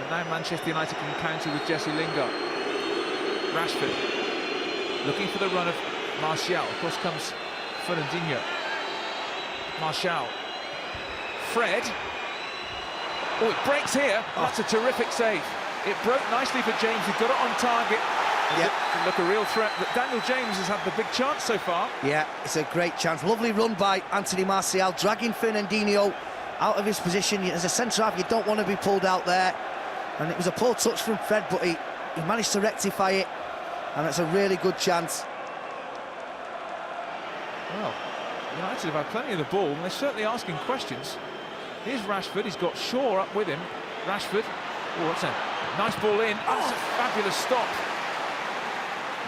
And now Manchester United can counter with Jesse Lingard. Rashford looking for the run of Martial. Of course comes Fernandinho. Martial. Fred. Oh, it breaks here. That's a terrific save. It broke nicely for James, who got it on target. Yeah. Look, a real threat. But Daniel James has had the big chance so far. Yeah, it's a great chance. Lovely run by Anthony Martial, dragging Fernandinho out of his position. As a centre-half, you don't want to be pulled out there. And it was a poor touch from Fred, but he managed to rectify it. And that's a really good chance. Well, United have had plenty of the ball, and they're certainly asking questions. Here's Rashford, he's got Shaw up with him. Rashford, oh, that's a nice ball in. Oh, that's a fabulous stop.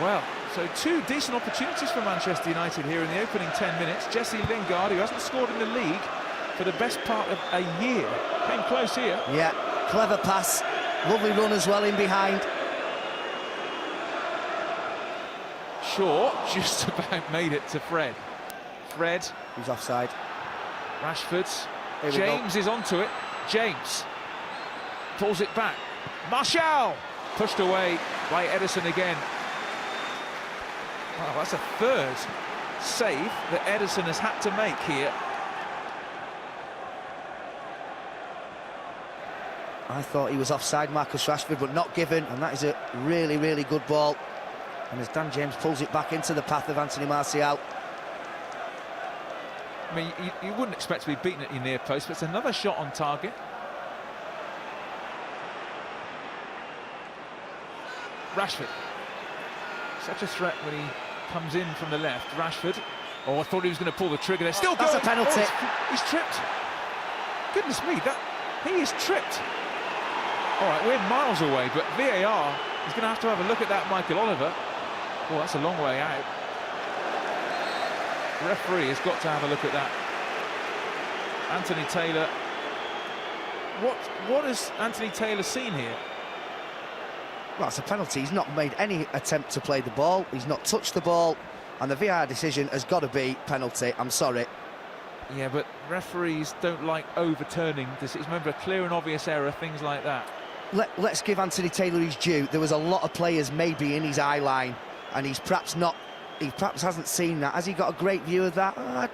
Well, so two decent opportunities for Manchester United here in the opening 10 minutes. Jesse Lingard, who hasn't scored in the league for the best part of a year, came close here. Yeah, clever pass, lovely run as well in behind. Shaw just about made it to Fred. Fred. He's offside. Rashford. James is onto it. James pulls it back. Martial pushed away by Ederson again. Wow, that's a third save that Ederson has had to make here. I thought he was offside, Marcus Rashford, but not given, and that is a really, really good ball. And as Dan James pulls it back into the path of Anthony Martial. I mean, you wouldn't expect to be beaten at your near post, but it's another shot on target. Rashford. Such a threat when he comes in from the left. Rashford. Oh, I thought he was going to pull the trigger. They're still going. That's a penalty. Oh, he's tripped. Goodness me, he is tripped. All right, we're miles away, but VAR is going to have a look at that, Michael Oliver. Oh, that's a long way out. The referee has got to have a look at that. Anthony Taylor. What has Anthony Taylor seen here? Well, it's a penalty. He's not made any attempt to play the ball. He's not touched the ball. And the VAR decision has got to be penalty. I'm sorry. Yeah, but referees don't like overturning decisions. Remember, a clear and obvious error, things like that. Let's give Anthony Taylor his due. There was a lot of players maybe in his eye line, and he perhaps hasn't seen that. Has he got a great view of that?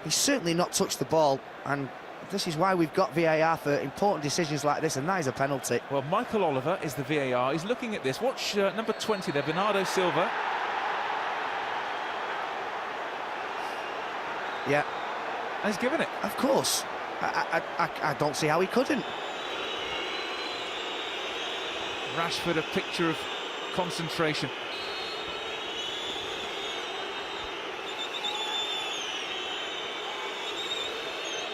He's certainly not touched the ball, and this is why we've got VAR for important decisions like this, and that is a penalty. Well, Michael Oliver is the VAR. He's looking at this. Watch number 20 there, Bernardo Silva. Yeah. And he's given it. Of course. I don't see how he couldn't. Rashford, a picture of concentration.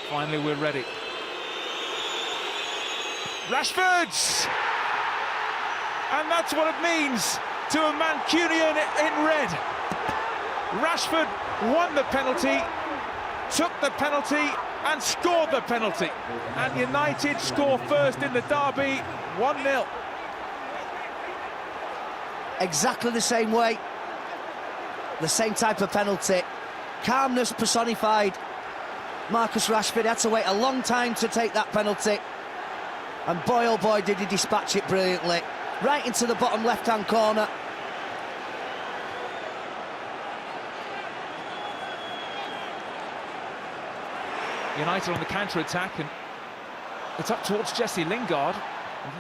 Finally, we're ready. Rashford! And that's what it means to a Mancunian in red. Rashford won the penalty, took the penalty and scored the penalty. And United score first in the derby, 1-0. Exactly the same way. The same type of penalty. Calmness personified. Marcus Rashford had to wait a long time to take that penalty. And boy, oh boy, did he dispatch it brilliantly. Right into the bottom left-hand corner. United on the counter-attack, and it's up towards Jesse Lingard.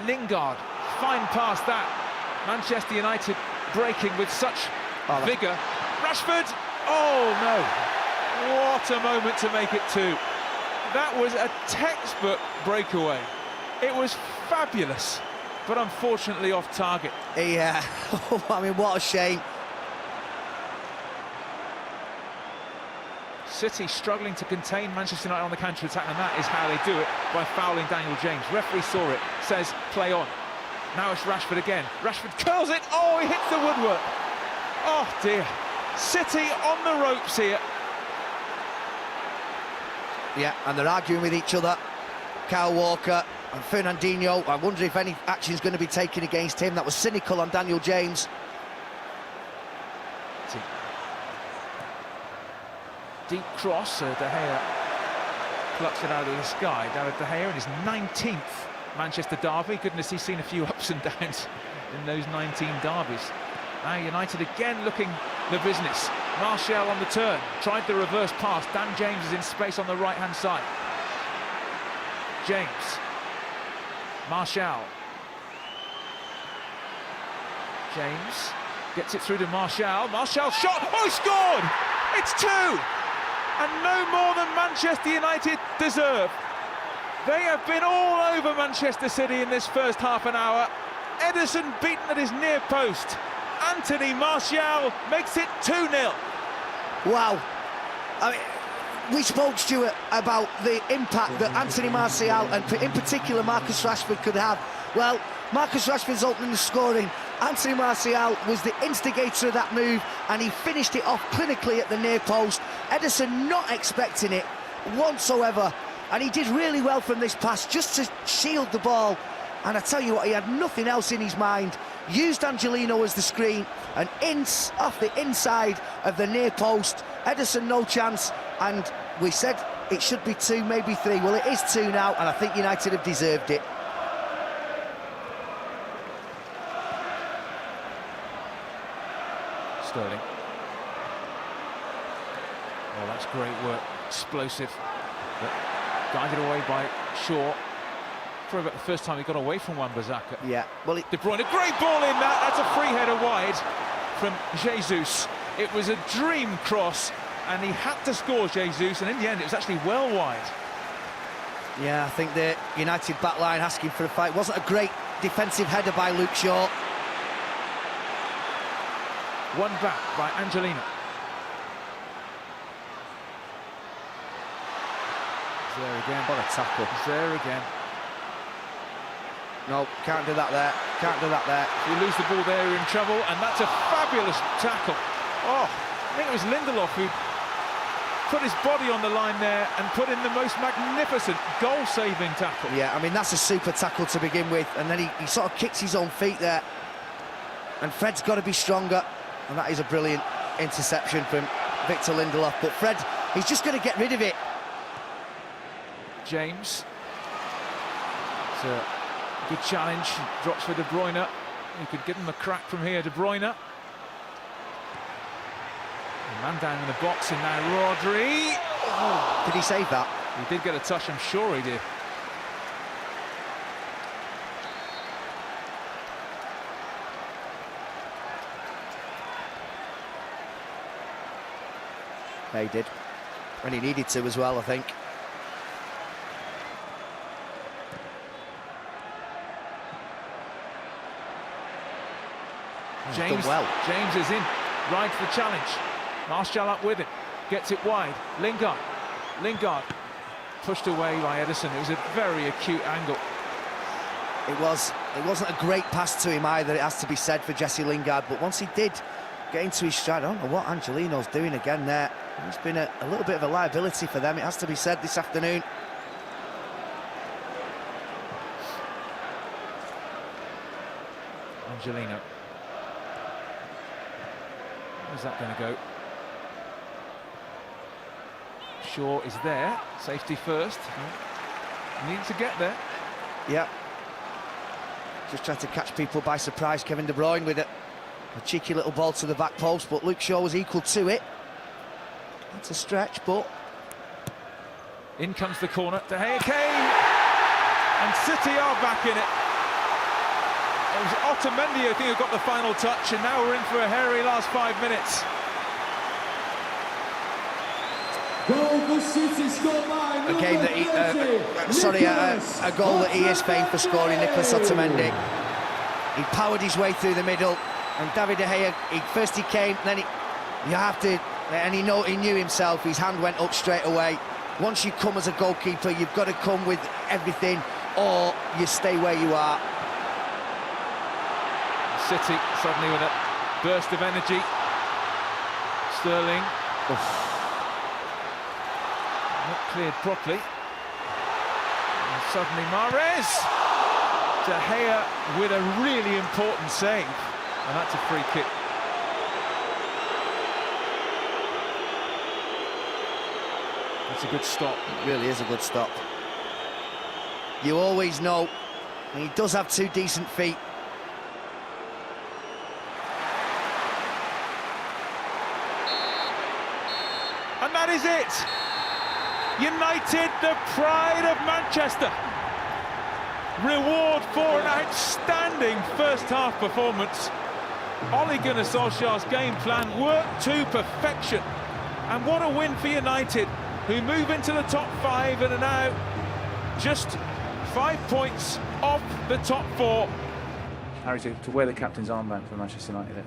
Lingard, fine pass that. Manchester United breaking with such vigour. Rashford, oh no. What a moment to make it two. That was a textbook breakaway. It was fabulous, but unfortunately off target. Yeah, I mean, what a shame. City struggling to contain Manchester United on the counter-attack, and that is how they do it, by fouling Daniel James. Referee saw it, says play on. Now it's Rashford again. Rashford curls it. Oh, he hits the woodwork. Oh dear. City on the ropes here. Yeah, and they're arguing with each other. Kyle Walker and Fernandinho. I wonder if any action is going to be taken against him. That was cynical on Daniel James. Deep cross, De Gea plucks it out of the sky. David De Gea in his 19th Manchester derby. Goodness, he's seen a few ups and downs in those 19 derbies. Now United again looking the business. Martial on the turn, tried the reverse pass. Dan James is in space on the right-hand side. James. Martial. James gets it through to Martial. Martial shot. Oh, he scored! It's 2! And no more than Manchester United deserve. They have been all over Manchester City in this first half an hour. Ederson beaten at his near post. Anthony Martial makes it 2-0. Wow. I mean, we spoke, Stuart, about the impact that Anthony Martial and in particular Marcus Rashford could have. Well, Marcus Rashford's opening the scoring. Anthony Martial was the instigator of that move, and he finished it off clinically at the near post. Ederson not expecting it whatsoever, and he did really well from this pass just to shield the ball. And I tell you what, he had nothing else in his mind. Used Angelino as the screen, and off the inside of the near post. Ederson no chance, and we said it should be 2, maybe 3. Well, it is 2 now, and I think United have deserved it. Sterling. Oh, that's great work. Explosive. But guided away by Shaw. Probably about the first time he got away from Wan-Bissaka. Yeah, well, De Bruyne, a great ball in that. That's a free header wide from Jesus. It was a dream cross, and he had to score, Jesus, and in the end it was actually well wide. Yeah, I think the United back line asking for a fight. It wasn't a great defensive header by Luke Shaw. One back by Angelino. He's there again. What a tackle. He's there again. No, can't do that there. Can't do that there. If you lose the ball there, you're in trouble, and that's a fabulous tackle. Oh, I think it was Lindelof who put his body on the line there and put in the most magnificent goal-saving tackle. Yeah, I mean, that's a super tackle to begin with, and then he sort of kicks his own feet there. And Fred's got to be stronger, and that is a brilliant interception from Victor Lindelof. But Fred, he's just going to get rid of it. James. It's a good challenge. Drops for De Bruyne. He could give him a crack from here, De Bruyne. Man down in the box, and now Rodri. Oh, did he save that? He did get a touch, I'm sure he did. Yeah, he did. And he needed to as well, I think. James, well. James is in, rides the challenge. Martial up with it, gets it wide. Lingard pushed away by Ederson. It was a very acute angle. It wasn't a great pass to him either, it has to be said, for Jesse Lingard, but once he did get into his stride, I don't know what Angelino's doing again there. He's been a little bit of a liability for them, it has to be said, this afternoon. Angelino. Where's that going to go? Shaw is there, safety first. Needs to get there. Yeah. Just trying to catch people by surprise, Kevin De Bruyne, with a cheeky little ball to the back post, but Luke Shaw was equal to it. That's a stretch, but... In comes the corner, De Gea came! And City are back in it. It was Otamendi, I think, who got the final touch, and now we're in for a hairy last 5 minutes. A game that he, a goal that he is famed for scoring, Nicolas Otamendi. He powered his way through the middle, and David De Gea, first he came, then he knew himself, his hand went up straight away. Once you come as a goalkeeper, you've got to come with everything, or you stay where you are. City suddenly with a burst of energy. Sterling. Oof. Not cleared properly. And suddenly Mahrez. De Gea with a really important save. And that's a free kick. That's a good stop. It really is a good stop. You always know He does have two decent feet. And that is it. United, the pride of Manchester. Reward for an outstanding first-half performance. Ole Gunnar Solskjaer's game plan worked to perfection. And what a win for United, who move into the top 5 and are now just 5 points off the top 4. Harry, to wear the captain's armband for Manchester United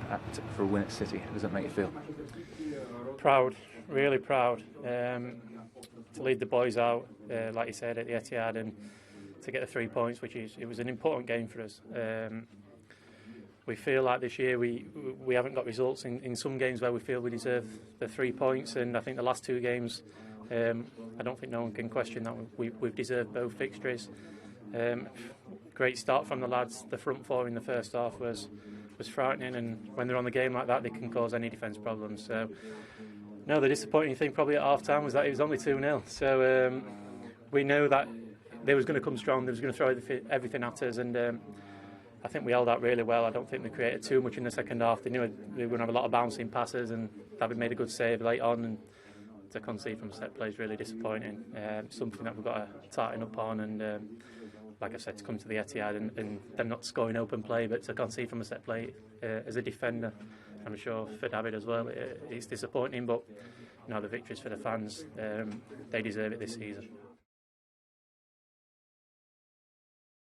for a win at City, how does that make you feel? Proud, really proud. To lead the boys out, like you said, at the Etihad, and to get the 3 points, it was an important game for us. We feel like this year we haven't got results in some games where we feel we deserve the 3 points, and I think the last 2 games, I don't think no one can question that we've deserved both victories. Great start from the lads. The front 4 in the first half was frightening, and when they're on the game like that, they can cause any defence problems. So, no, the disappointing thing probably at half time was that it was only 2-0. So we know that they was going to come strong. They was going to throw everything at us, and I think we held out really well. I don't think they created too much in the second half. They knew they were going to have a lot of bouncing passes, and David made a good save late on. And to concede from set play is really disappointing. Something that we've got to tighten up on, and like I said, to come to the Etihad and them not scoring open play, but to concede from a set play as a defender, I'm sure for David as well, it's disappointing. But the victories for the fans, they deserve it this season.